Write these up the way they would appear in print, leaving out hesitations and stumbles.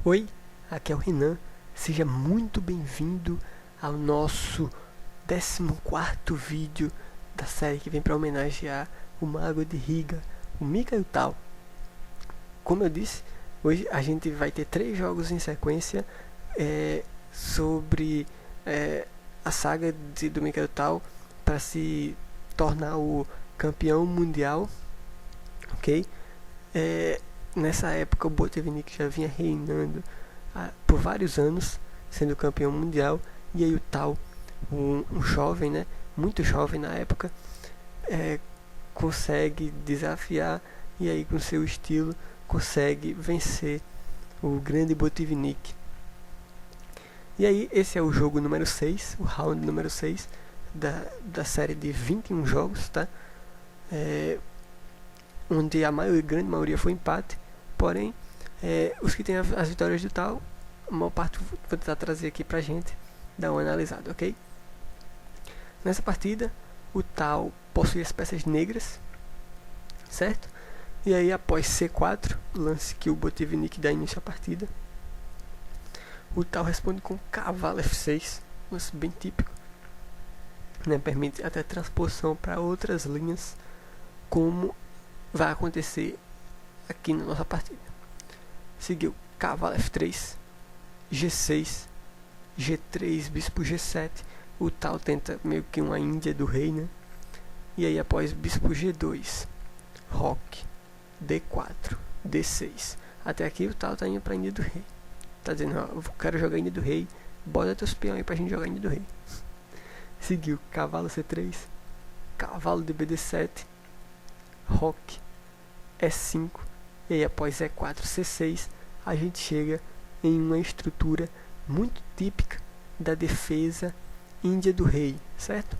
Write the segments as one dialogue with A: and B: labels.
A: Oi, aqui é o Renan, seja muito bem-vindo ao nosso 14º vídeo da série que vem para homenagear o Mago de Riga, o Mika e o Tal. Como eu disse, hoje a gente vai ter 3 jogos em sequência sobre a saga do Mika e o Tal para se tornar o campeão mundial, ok? Nessa época o Botvinnik já vinha reinando por vários anos, sendo campeão mundial, e aí o Tal, um jovem, né, muito jovem na época, consegue desafiar, e aí com seu estilo consegue vencer o grande Botvinnik. E aí esse é o jogo número 6, o round número 6 da série de 21 jogos, tá? Onde a grande maioria foi empate, porém os que têm as vitórias do Tal, a maior parte vou tentar trazer aqui pra gente dar uma analisada, ok? Nessa partida o Tal possui as peças negras, certo? E aí após C4, lance que o Botvinnik dá início à partida, o Tal responde com cavalo F6, lance bem típico, né? Permite até transposição para outras linhas, como vai acontecer aqui na nossa partida. Seguiu cavalo F3, G6, G3, bispo G7. O Tal tenta meio que uma Índia do rei, né? E aí após bispo G2, roque, D4, D6. Até aqui o Tal tá indo pra Índia do rei. Tá dizendo, ó, eu quero jogar Índia do rei, bota teus peões aí pra gente jogar Índia do rei. Seguiu cavalo C3, cavalo de BD7, roque, E5, e aí após E4, C6, a gente chega em uma estrutura muito típica da defesa Índia do rei, certo?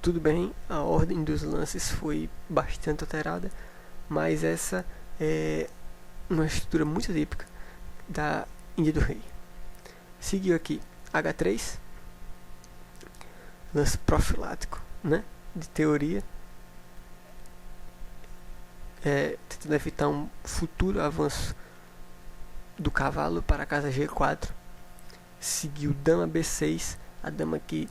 A: Tudo bem, a ordem dos lances foi bastante alterada, mas essa é uma estrutura muito típica da Índia do rei. Seguiu aqui H3, lance profilático, né, de teoria, tentando evitar um futuro avanço do cavalo para a casa G4. Seguiu dama B6, a dama que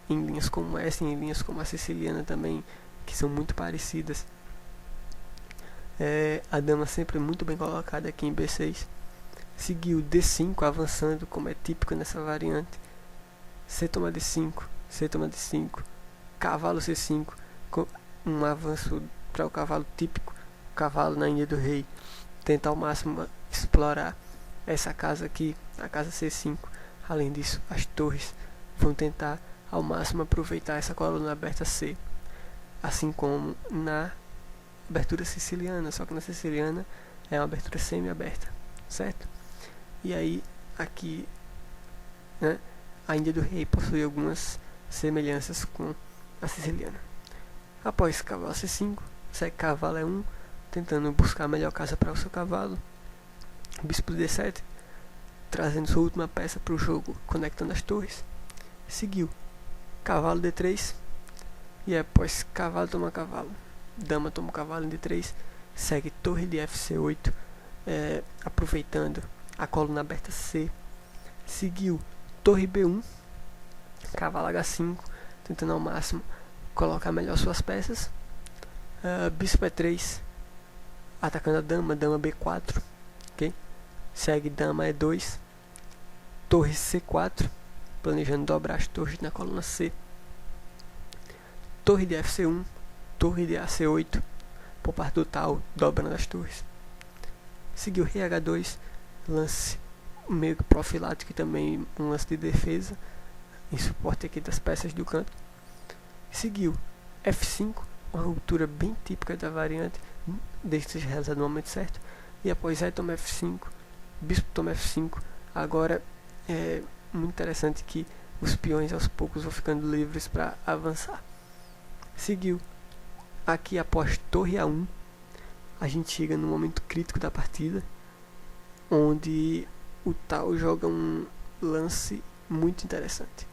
A: em linhas como essa, em linhas como a siciliana também, que são muito parecidas, a dama sempre muito bem colocada aqui em B6. Seguiu D5, avançando como é típico nessa variante, C toma D5, C toma D5, cavalo C5, com um avanço para o cavalo típico, cavalo na Índia do rei, tenta ao máximo explorar essa casa aqui, a casa C5. Além disso, as torres vão tentar ao máximo aproveitar essa coluna aberta C, assim como na abertura siciliana, só que na siciliana é uma abertura semi-aberta, certo? E aí aqui, né, a Índia do rei possui algumas semelhanças com a siciliana. Após cavalo C5, segue cavalo E1, tentando buscar a melhor casa para o seu cavalo. Bispo D7, trazendo sua última peça para o jogo, conectando as torres. Seguiu cavalo D3, e após cavalo toma cavalo, dama toma cavalo em D3, segue torre de FC8, aproveitando a coluna aberta C. Seguiu torre B1, cavalo H5, tentando ao máximo colocar melhor suas peças. Bispo E3, atacando a dama, dama B4, ok? Segue dama E2, torre C4, planejando dobrar as torres na coluna C. Torre de FC1, torre de AC8, por parte do Tal, dobrando as torres. Seguiu rei H2, lance meio que profilático e também um lance de defesa, em suporte aqui das peças do canto. Seguiu F5, uma ruptura bem típica da variante, desde que seja realizado no momento certo. E após E toma F5, bispo toma F5. Agora é muito interessante que os peões aos poucos vão ficando livres para avançar. Seguiu aqui após torre A1, a gente chega no momento crítico da partida, onde o Tal joga um lance muito interessante.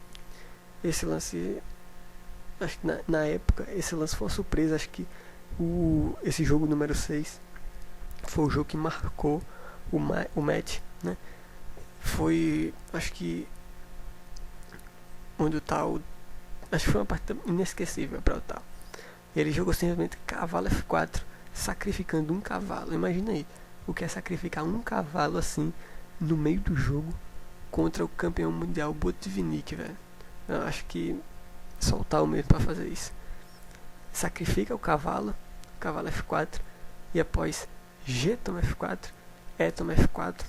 A: Esse lance, acho que na época, esse lance foi uma surpresa. Acho que esse jogo número 6 foi o jogo que marcou o match, né? Foi, acho que onde o tal, acho que foi uma partida inesquecível para o tal. Ele jogou simplesmente cavalo F4, sacrificando um cavalo. Imagina aí, o que é sacrificar um cavalo assim no meio do jogo contra o campeão mundial Botvinnik, velho. Eu acho que só o tal mesmo para fazer isso. Sacrifica o cavalo F4, e após G toma F4, E toma F4,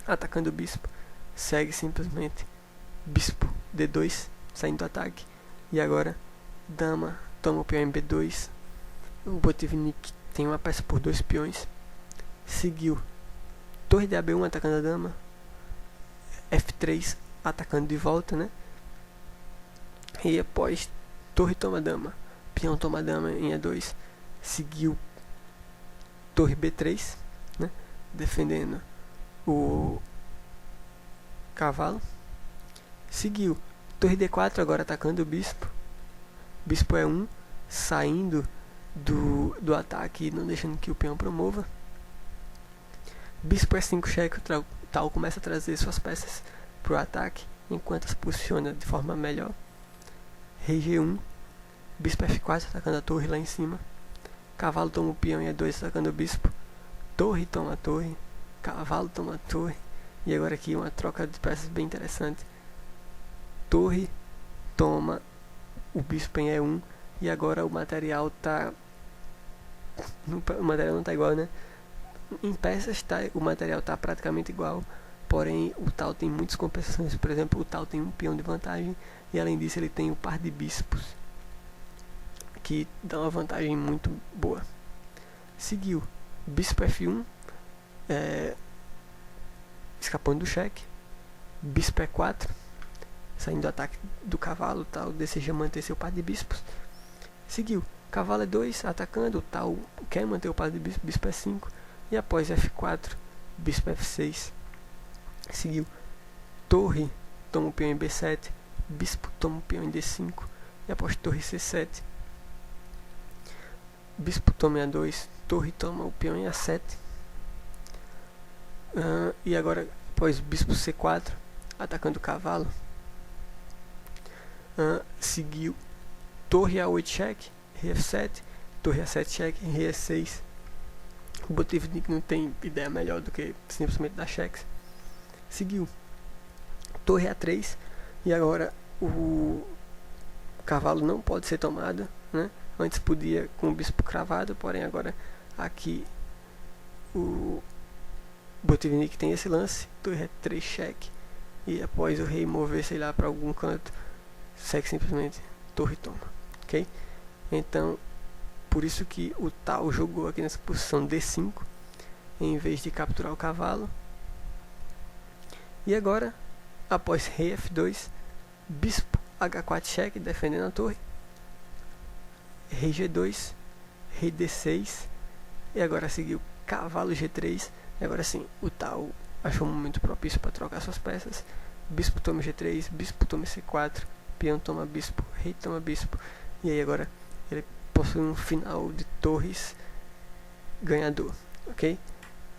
A: atacando o bispo, segue simplesmente bispo D2, saindo do ataque, e agora dama toma o peão em B2. O Botvinnik tem uma peça por 2 peões, seguiu torre de AB1 atacando a dama, F3 atacando de volta, né? E após torre toma dama, peão toma dama em E2, seguiu torre B3, né? Defendendo o cavalo, seguiu torre D4 agora atacando o bispo, bispo E1 saindo do ataque e não deixando que o peão promova, bispo E5 cheque, o tal começa a trazer suas peças para o ataque enquanto as posiciona de forma melhor, rei G1, bispo F4 atacando a torre lá em cima, cavalo toma o peão em E2 atacando o bispo, torre toma a torre, cavalo toma a torre, e agora aqui uma troca de peças bem interessante, torre toma o bispo em E1, e agora o material o material não está igual, né? Em peças o material está praticamente igual, porém o tal tem muitas compensações. Por exemplo, o tal tem um peão de vantagem, e além disso ele tem o par de bispos, que dá uma vantagem muito boa. Seguiu bispo F1, escapando do cheque, bispo E4, saindo do ataque do cavalo, tal deseja manter seu par de bispos. Seguiu cavalo E2 atacando, o tal quer manter o par de bispo, bispo E5, e após F4, bispo F6, seguiu torre toma o peão em B7, bispo toma o peão em D5, e após torre C7, bispo toma em A2, torre toma o peão em A7, e agora após bispo C4 atacando o cavalo, seguiu torre A8 cheque, rei F7, torre A7 cheque, rei E6. O Botvinnik não tem ideia melhor do que simplesmente dar cheques. Seguiu torre A3, e agora o cavalo não pode ser tomado, né? Antes podia com o bispo cravado, porém agora aqui o Botvinnik tem esse lance, torre A3 cheque, e após o rei mover, sei lá, para algum canto, segue simplesmente torre toma, ok? Então, por isso que o tal jogou aqui nessa posição D5, em vez de capturar o cavalo. E agora, após rei F2, bispo H4 cheque, defendendo a torre, rei G2, rei D6, e agora seguiu cavalo G3, e agora sim, o tal achou um momento propício para trocar suas peças, bispo toma G3, bispo toma C4, peão toma bispo, rei toma bispo, e aí agora ele possui um final de torres ganhador, ok?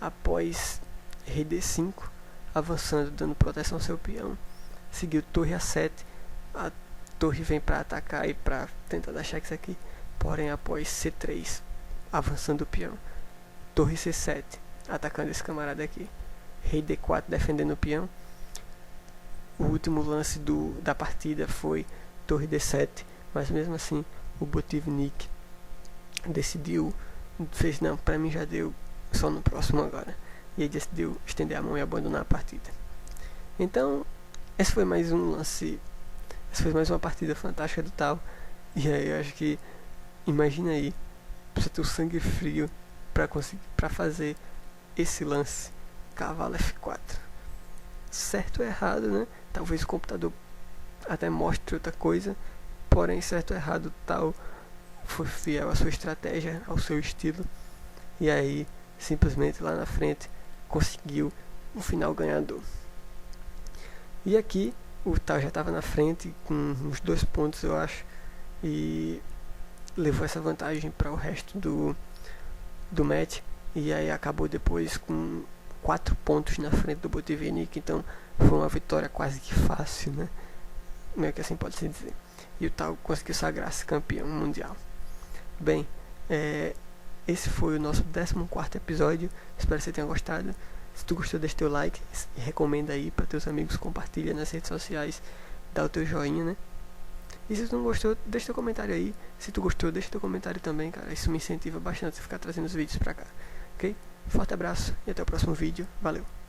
A: Após rei D5, avançando, dando proteção ao seu peão, seguiu torre A7, a torre vem para atacar e para tentar dar cheques aqui, porém após C3, avançando o peão, torre C7, atacando esse camarada aqui, rei D4 defendendo o peão. O último lance da partida foi torre D7, mas mesmo assim o Botvinnik decidiu, fez não, pra mim já deu, só no próximo agora, e ele decidiu estender a mão e abandonar a partida. Então, esse foi mais um lance, essa foi mais uma partida fantástica do tal, e aí eu acho que, imagina aí, você ter o sangue frio para fazer esse lance, cavalo F4, certo ou errado, né? Talvez o computador até mostre outra coisa, porém certo ou errado tal foi fiel à sua estratégia, ao seu estilo, e aí simplesmente lá na frente conseguiu um final ganhador. E aqui o tal já estava na frente com uns 2 pontos, eu acho, e levou essa vantagem para o resto do match, e aí acabou depois com 4 pontos na frente do Botvinnik, então foi uma vitória quase que fácil, né? Meio que assim pode-se dizer. E o Tal conseguiu sagrar-se campeão mundial. Bem, esse foi o nosso 14º episódio. Espero que você tenha gostado. Se tu gostou, deixa teu like, recomenda aí para teus amigos, compartilha nas redes sociais, dá o teu joinha, né? E se tu não gostou, deixa teu comentário aí. Se tu gostou, deixa teu comentário também, cara. Isso me incentiva bastante a ficar trazendo os vídeos pra cá, ok? Forte abraço e até o próximo vídeo. Valeu!